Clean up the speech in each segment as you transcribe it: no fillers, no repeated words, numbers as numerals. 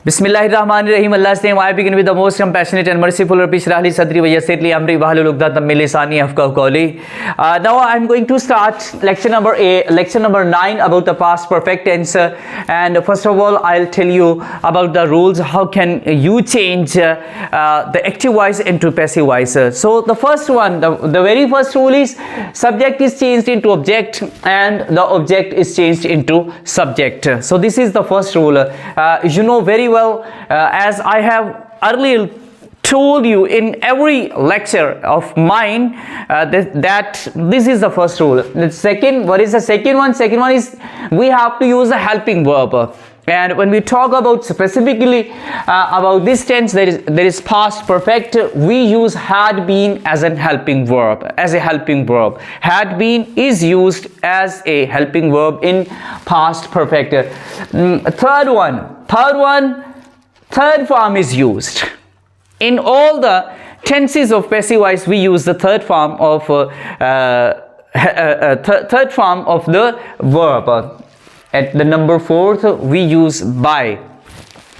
Bismillahirrahmanirrahim. Allah's name. I begin with the most compassionate and merciful. Rabbi shrah li sadri wa yassir li amri wahlul 'uqdatam min lisani yafqahu qawli. Now I'm going to start lecture number 9 about the past perfect tense. And first of all, I'll tell you about the rules. How can you change the active voice into passive voice? So the first one, the very first rule is subject is changed into object and the object is changed into subject. So this is the first rule. You know very well, as I have earlier told you in every lecture of mine, that this is the first rule. The second, what is the second one? Second one is we have to use a helping verb. And when we talk about specifically about this tense, there is past perfect, we use had been as a helping verb, Had been is used as a helping verb in past perfect. Third form is used. In all the tenses of passive voice, we use the third form of the verb. At the number 4th, we use by.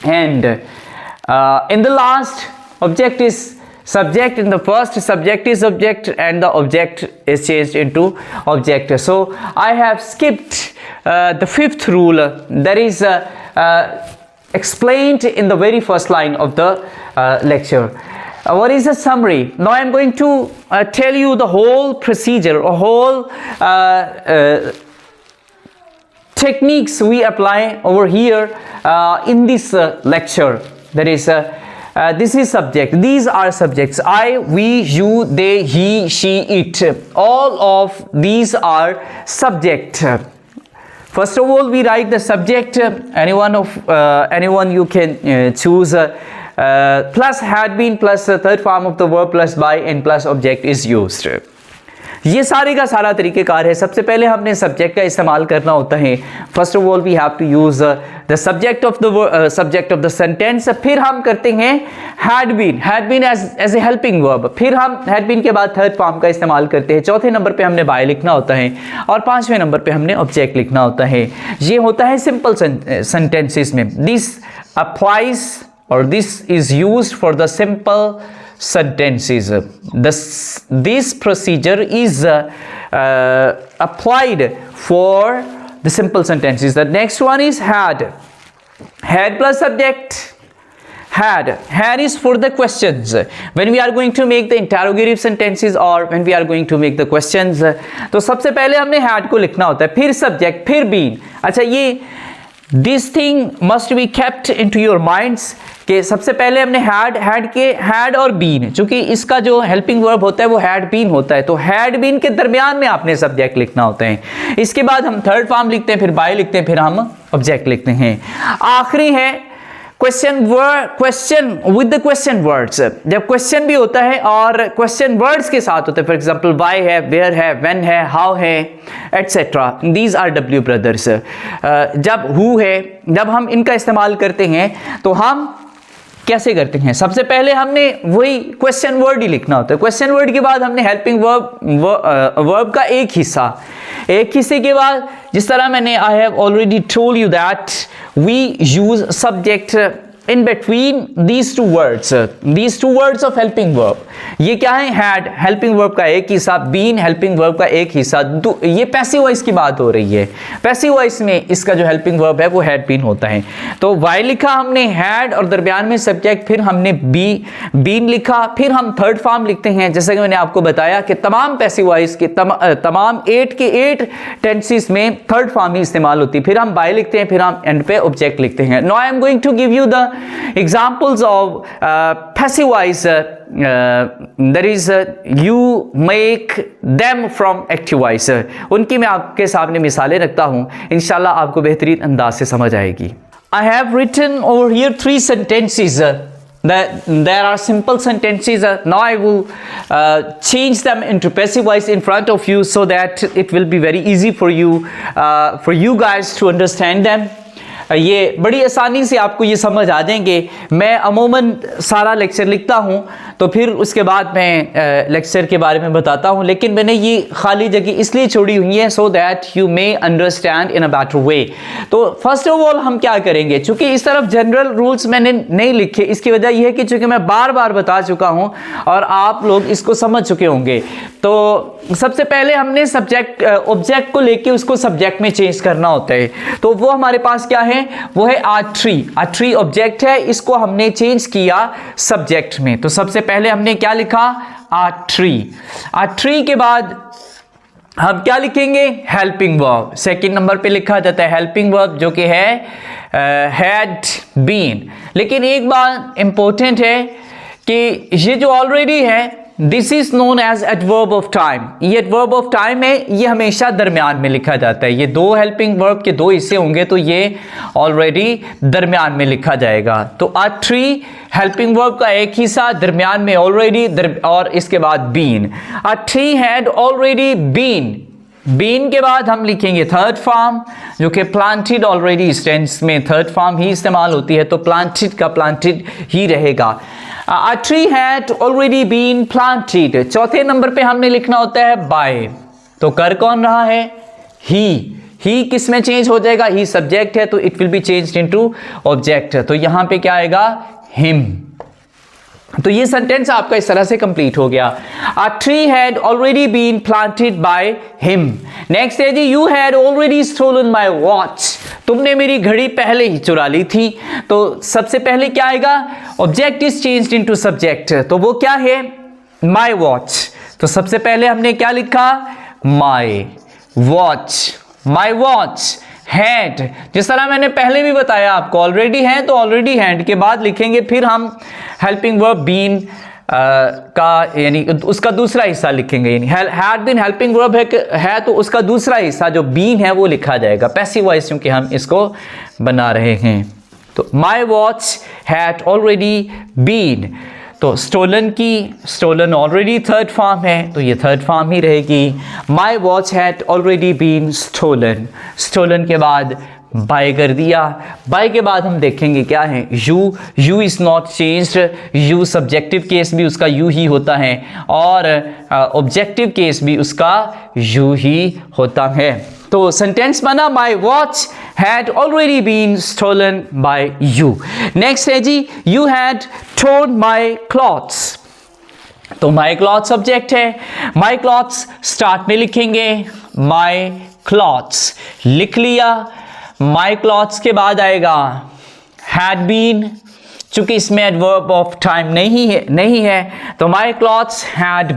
And in the last, object is subject. In the first, subject is object and the object is changed into object. So I have skipped the 5th rule, that is explained in the very first line of the lecture. What is the summary? Now I am going to tell you the whole procedure, techniques we apply over here in this lecture. That is, this is subject. These are subjects. I, we, you, they, he, she, it. All of these are subject. First of all, we write the subject. Anyone you can choose. Plus had been plus third form of the verb plus by and plus object is used. ये सारे का सारा तरीक़ेकार है. सबसे पहले हमने subject का इस्तेमाल करना होता है. First of all we have to use the subject of the sentence. फिर हम करते हैं had been as a helping verb. फिर हम हैड बीन के बाद थर्ड फॉर्म का इस्तेमाल करते हैं. चौथे नंबर पे हमने बाय लिखना होता है और पांचवें नंबर पे हमने ऑब्जेक्ट लिखना होता है. ये होता है सिंपल सेंटेंसेस में. दिस अप्लाइज और this is used for the simple sentences. This procedure is applied for the simple sentences. The next one is had plus subject. Had is for the questions. When we are going to make the interrogative sentences or when we are going to make the questions, तो सबसे पहले हमने had को लिखना होता है, फिर subject, फिर been. अच्छा, ये this thing must be kept into your minds कि सबसे पहले हमने had और been, चूंकि इसका जो हेल्पिंग वर्ब होता है वो had been होता है, तो had been के दरमियान में आपने सब्जेक्ट लिखना होता है. इसके बाद हम थर्ड फॉर्म लिखते हैं, फिर बाय लिखते हैं, फिर हम ऑब्जेक्ट लिखते हैं. आखिरी है question with the question words. जब क्वेश्चन भी होता है और क्वेश्चन वर्ड्स के साथ होता है, फॉर एग्जांपल व्हाई है, वेयर है, व्हेन है, हाउ है, etcetera. These R W brothers. जब हु है, जब हम इनका इस्तेमाल करते हैं तो हम कैसे करते हैं? सबसे पहले हमने वही क्वेश्चन वर्ड ही लिखना होता है. क्वेश्चन वर्ड के बाद हमने हेल्पिंग वर्ब का एक हिस्से के बाद, जिस तरह मैंने I have already told you that we use subject in between these two words of helping verb. ये क्या है? had helping verb का एक हिस्सा, been helping verb का एक हिस्सा. ये passive voice की बात हो रही है. passive voice में इसका जो helping verb है वो had been होता है. तो why लिखा हमने had और दरमियान में subject, फिर हमने been लिखा, फिर हम third form लिखते हैं. जैसे कि मैंने आपको बताया कि तमाम passive voice के तमाम 8 tenses में third form ही इस्तेमाल होती है. फिर हम by लिखते हैं, फिर हम end पे object लिखते हैं. Now I am going to give you the examples of passive voice. That is, you make them from active voice. उनकी मैं आपके सामने मिसालें रखता हूँ, इंशाल्लाह आपको बेहतरीन अंदाज से समझ आएगी. I have written over here 3 sentences. There are simple sentences. Now I will change them into passive voice in front of you so that it will be very easy for you guys to understand them. ये बड़ी आसानी से आपको ये समझ आ जाएंगे। मैं अमूमन सारा लेक्चर लिखता हूँ तो फिर उसके बाद मैं लेक्चर के बारे में बताता हूँ, लेकिन मैंने ये खाली जगह इसलिए छोड़ी हुई है so that you may understand in a better way. तो फर्स्ट ऑफ ऑल हम क्या करेंगे, चूंकि इस तरफ जनरल रूल्स मैंने नहीं लिखे, इसकी वजह यह है कि चूंकि मैं बार बार बता चुका हूँ और आप लोग इसको समझ चुके होंगे। तो सबसे पहले हमने सब्जेक्ट ऑब्जेक्ट को लेके उसको सब्जेक्ट में चेंज करना होता है। तो वो हमारे पास क्या है, वो है आ ट्री ऑब्जेक्ट है, इसको हमने चेंज किया सब्जेक्ट में। तो सबसे पहले हमने क्या लिखा, आ ट्री के बाद हम क्या लिखेंगे, हेल्पिंग वर्ब। सेकंड नंबर पे लिखा जाता है हेल्पिंग वर्ब जो कि है हैड बीन। लेकिन एक बात इंपॉर्टेंट है कि ये जो ऑलरेडी है this is known as adverb of time. ये एडवर्ब ऑफ टाइम है, ये हमेशा दरमियान में लिखा जाता है। ये दो हेल्पिंग वर्ब के दो हिस्से होंगे तो ये ऑलरेडी दरमियान में लिखा जाएगा। तो अ ट्री हेल्पिंग वर्ब का एक हिस्सा दरमियान में ऑलरेडी, और इसके बाद been. A tree had already been के बाद हम लिखेंगे थर्ड फॉर्म जो कि प्लांटेड। ऑलरेडी इस टेंस में थर्ड फॉर्म ही इस्तेमाल होती है तो प्लांटेड का प्लांटेड ही रहेगा। A tree had already been planted। चौथे नंबर पे हमने लिखना होता है by। तो कर कौन रहा है, ही किस में चेंज हो जाएगा, ही सब्जेक्ट है तो it will be changed into object. तो यहां पे क्या आएगा, हिम। तो ये सेंटेंस आपका इस तरह से कंप्लीट हो गया। A tree had already been planted by him। Next है जी, you had already stolen my watch। तुमने मेरी घड़ी पहले ही चुरा ली थी। तो सबसे पहले क्या आएगा, object is changed into subject. तो वो क्या है, my watch। तो सबसे पहले हमने क्या लिखा, my watch हैड। जिस तरह मैंने पहले भी बताया आपको, ऑलरेडी है तो ऑलरेडी हैड के बाद लिखेंगे, फिर हम हेल्पिंग वर्ब बीन का यानी उसका दूसरा हिस्सा लिखेंगे। यानी हैड बीन हेल्पिंग वर्ब है तो उसका दूसरा हिस्सा जो बीन है वो लिखा जाएगा पैसिव वॉइस, क्योंकि हम इसको बना रहे हैं। तो my watch had already been. तो स्टोलन ऑलरेडी थर्ड फॉर्म है तो ये थर्ड फॉर्म ही रहेगी। My watch had already been stolen के बाद बाय कर दिया। बाय के बाद हम देखेंगे क्या है, you is not changed. You subjective case भी उसका यू ही होता है और ऑब्जेक्टिव केस भी उसका यू ही होता है। तो सेंटेंस बना, my watch had already been stolen by you. Next है जी, you had torn my clothes. तो माई क्लॉथ सब्जेक्ट है, माई क्लॉथ्स स्टार्ट में लिखेंगे, माई क्लॉथ्स लिख लिया। माई क्लॉथ्स के बाद आएगा हैड बीन, चूंकि इसमें एडवर्ब ऑफ टाइम नहीं है तो माई क्लॉथ्स हैड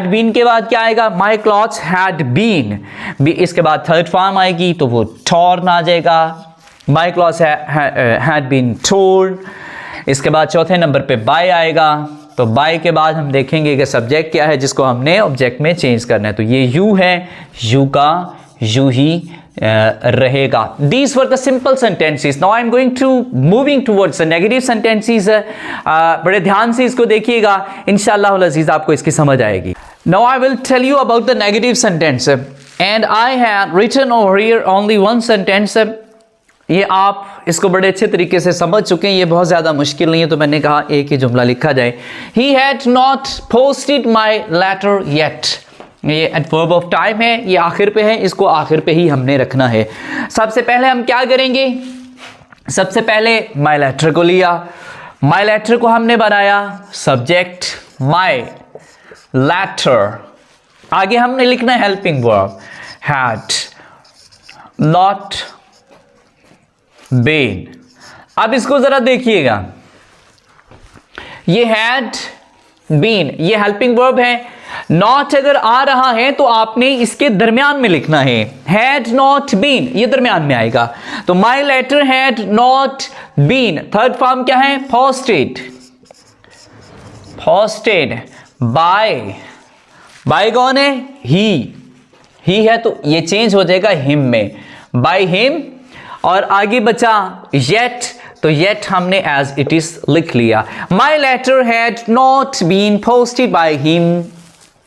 बीन के बाद क्या आएगा, माई क्लॉथ्स हैड बीन। इसके बाद थर्ड फॉर्म आएगी तो वो टॉर्न आ जाएगा, my clothes had been torn. इसके बाद चौथे नंबर पे बाय आएगा। तो बाय के बाद हम देखेंगे कि सब्जेक्ट क्या है जिसको हमने ऑब्जेक्ट में चेंज करना है। तो ये यू है, यू का यू ही रहेगा। These were the simple sentences. Now I am going to moving towards the negative sentences. बड़े ध्यान से इसको देखिएगा, इंशाअल्लाह अज़ीज़ आपको इसकी समझ आएगी। Now I will tell you about the negative sentence and I have written over here only one sentence. ये आप इसको बड़े अच्छे तरीके से समझ चुके हैं, ये बहुत ज़्यादा मुश्किल नहीं है तो मैंने कहा एक ही जुमला लिखा जाए। He had not posted my letter yet। ये एडवर्ब ऑफ टाइम है, ये आखिर पे है, इसको आखिर पे ही हमने रखना है। सबसे पहले हम क्या करेंगे, सबसे पहले माई लेटर को लिया, माई लेटर को हमने बनाया सब्जेक्ट माई लेटर। आगे हमने लिखना helping verb had not been. अब इसको जरा देखिएगा, ये हैड बीन ये हेल्पिंग वर्ब है, नॉट अगर आ रहा है तो आपने इसके दरमियान में लिखना है, हैड नॉट बीन ये दरमियान में आएगा। तो my letter had not been, third form क्या है, पोस्टेड बाय कौन है, ही है तो ये चेंज हो जाएगा हिम में, बाय हिम। और आगे बचा येट, तो येट हमने एज इट इज लिख लिया। My letter had not been posted by him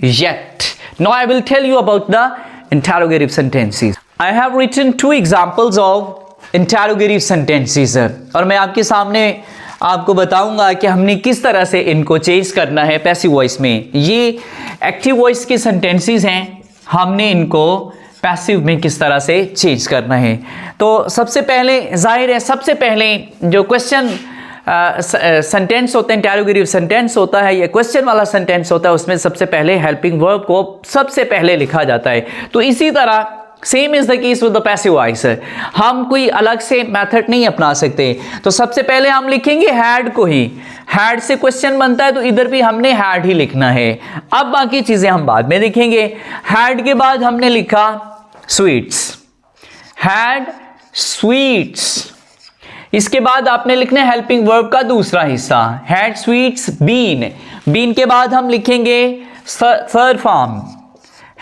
yet. Now I will tell you about the interrogative sentences. I have written two examples of interrogative sentences, और मैं आपके सामने आपको बताऊंगा कि हमने किस तरह से इनको चेंज करना है पैसिव वॉइस में। ये एक्टिव वॉइस के सेंटेंसेस हैं, हमने इनको पैसिव में किस तरह से चेंज करना है। तो सबसे पहले जाहिर है, सबसे पहले जो क्वेश्चन सेंटेंस होते हैं, इंटेरोगेटिव सेंटेंस होता है या क्वेश्चन वाला सेंटेंस होता है, उसमें सबसे पहले हेल्पिंग वर्ब को सबसे पहले लिखा जाता है। तो इसी तरह same is the case with the passive voice, हम कोई अलग से मेथड नहीं अपना सकते। तो सबसे पहले हम लिखेंगे हैड को ही, हैड से क्वेश्चन बनता है तो इधर भी हमने हैड ही लिखना है। अब बाकी चीजें हम बाद में लिखेंगे। हैड के बाद हमने लिखा स्वीट्स, हैड स्वीट्स। इसके बाद आपने लिखना है हेल्पिंग वर्ब का दूसरा हिस्सा, हैड स्वीट्स बीन। बीन के बाद हम लिखेंगे third form,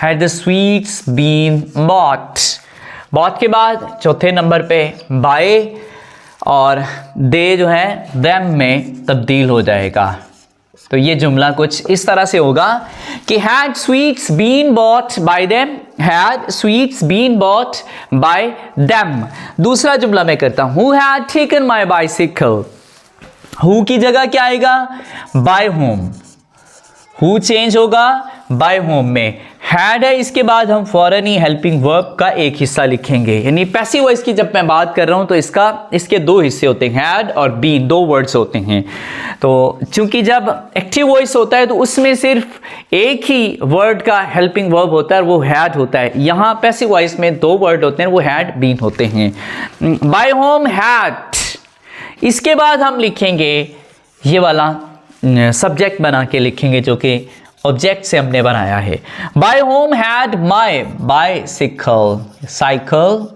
had the sweets been bought. Bought के बाद चौथे नंबर पे बाय, और दे जो है देम में तब्दील हो जाएगा। तो ये जुमला कुछ इस तरह से होगा कि had sweets been bought by them, had sweets been bought by them. दूसरा जुमला मैं करता हूं, who had taken my bicycle. Who की जगह क्या आएगा, बाय होम। हु चेंज होगा बाय होम में, हैड है, इसके बाद हम फौरन ही हेल्पिंग वर्ब का एक हिस्सा लिखेंगे। यानी पैसिव वॉइस की जब मैं बात कर रहा हूं तो इसके दो हिस्से होते हैं, हैड और बीन, दो वर्ड्स होते हैं। तो चूंकि जब एक्टिव वॉइस होता है तो उसमें सिर्फ एक ही वर्ड का हेल्पिंग वर्ब होता है, वो हैड होता है। यहाँ पैसिव वॉइस में दो वर्ड होते हैं, वो हैड बीन होते हैं। By whom had. इसके बाद हम लिखेंगे ये वाला सब्जेक्ट बना के लिखेंगे जो कि ऑब्जेक्ट से हमने बनाया है। By whom had my bicycle, cycle.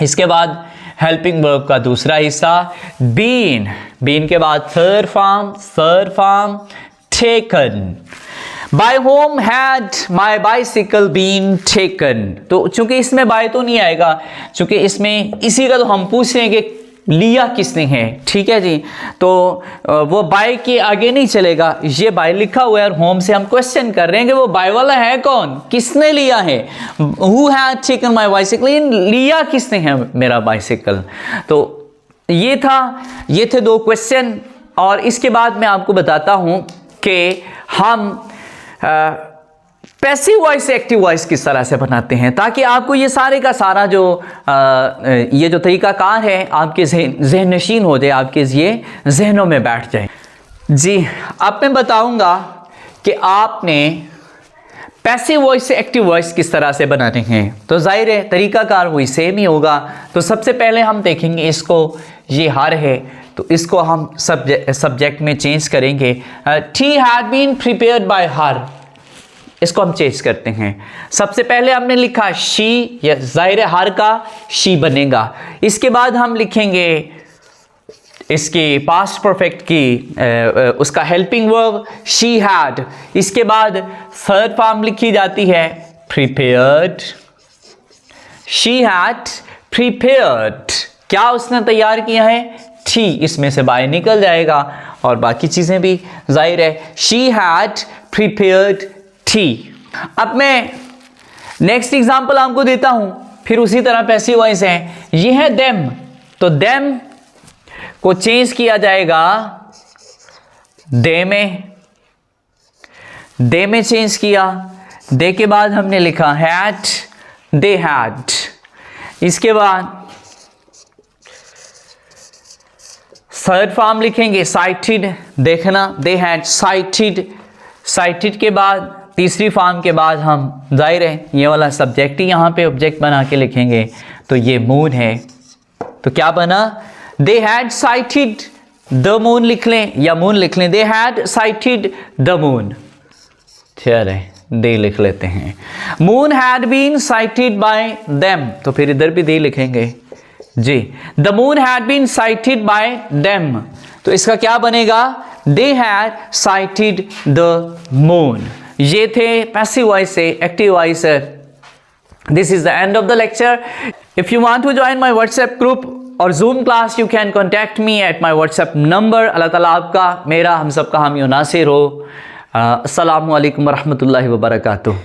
इसके बाद हेल्पिंग वर्ब का दूसरा हिस्सा बीन, बीन के बाद third form taken. By whom had my bicycle been taken. तो चूंकि इसमें बाय तो नहीं आएगा, चूंकि इसमें इसी का तो हम पूछ रहे हैं कि लिया किसने है, ठीक है जी। तो वो बाय के आगे नहीं चलेगा, ये बाय लिखा हुआ है और होम से हम क्वेश्चन कर रहे हैं कि वो बाय वाला है कौन, किसने लिया है। Who had taken my bicycle, लिया किसने है मेरा बाइसिकल। तो ये थे दो क्वेश्चन। और इसके बाद मैं आपको बताता हूं कि हम पैसिव वॉइस से एक्टिव वॉइस किस तरह से बनाते हैं, ताकि आपको ये सारे का सारा जो ये जो तरीकाकार है आपके जहन नशीन हो जाए, आपके ये जहनों में बैठ जाए। जी, अब मैं बताऊंगा कि आपने पैसिव वॉइस से एक्टिव वॉइस किस तरह से बनाने हैं। तो जाहिर है तरीकाकार वही सेम ही होगा। तो सबसे पहले हम देखेंगे इसको, ये हर है तो इसको हम सब्जेक्ट में चेंज करेंगे। Tea had been prepared by her, इसको हम चेंज करते हैं। सबसे पहले हमने लिखा शी, या जाहिर है हर का शी बनेगा। इसके बाद हम लिखेंगे इसकी पास्ट परफेक्ट की उसका हेल्पिंग वर्ब शी हैड। इसके बाद थर्ड फॉर्म लिखी जाती है प्रिपेयर्ड, शी हैड प्रिपेयर्ड। क्या उसने तैयार किया है, टी, इसमें से बाय निकल जाएगा और बाकी चीजें भी जाहिर है। She had prepared T. अब मैं नेक्स्ट एग्जांपल आपको देता हूं, फिर उसी तरह पैसिव वॉइस है। ये है देम, तो देम को चेंज किया जाएगा दे में चेंज किया। दे के बाद हमने लिखा हैड, दे हैड। इसके बाद थर्ड फॉर्म लिखेंगे साइटेड, देखना, दे हैड साइटेड। साइटेड के बाद तीसरी फॉर्म के बाद हम जाहिर है ये वाला सब्जेक्ट ही यहाँ पे ऑब्जेक्ट बना के लिखेंगे। तो ये मून है, तो क्या बना, they had sighted the moon लिख लें या मून लिख लें, they had sighted the moon. चले दे लिख लेते हैं। Moon had been sighted by them, तो फिर इधर भी दे लिखेंगे जी। The moon had been sighted by them, तो इसका क्या बनेगा, they had sighted the moon. ये थे पैसिव वॉइस से active voice. This is the end of the lecture. If you want to join my WhatsApp group or Zoom class, you can contact me at my WhatsApp number. अल्लाह ताला आपका, मेरा, हम सबका हामी नासिर हो। अस्सलामु अलैकुम वरहमतुल्लाहि वबरकातुह।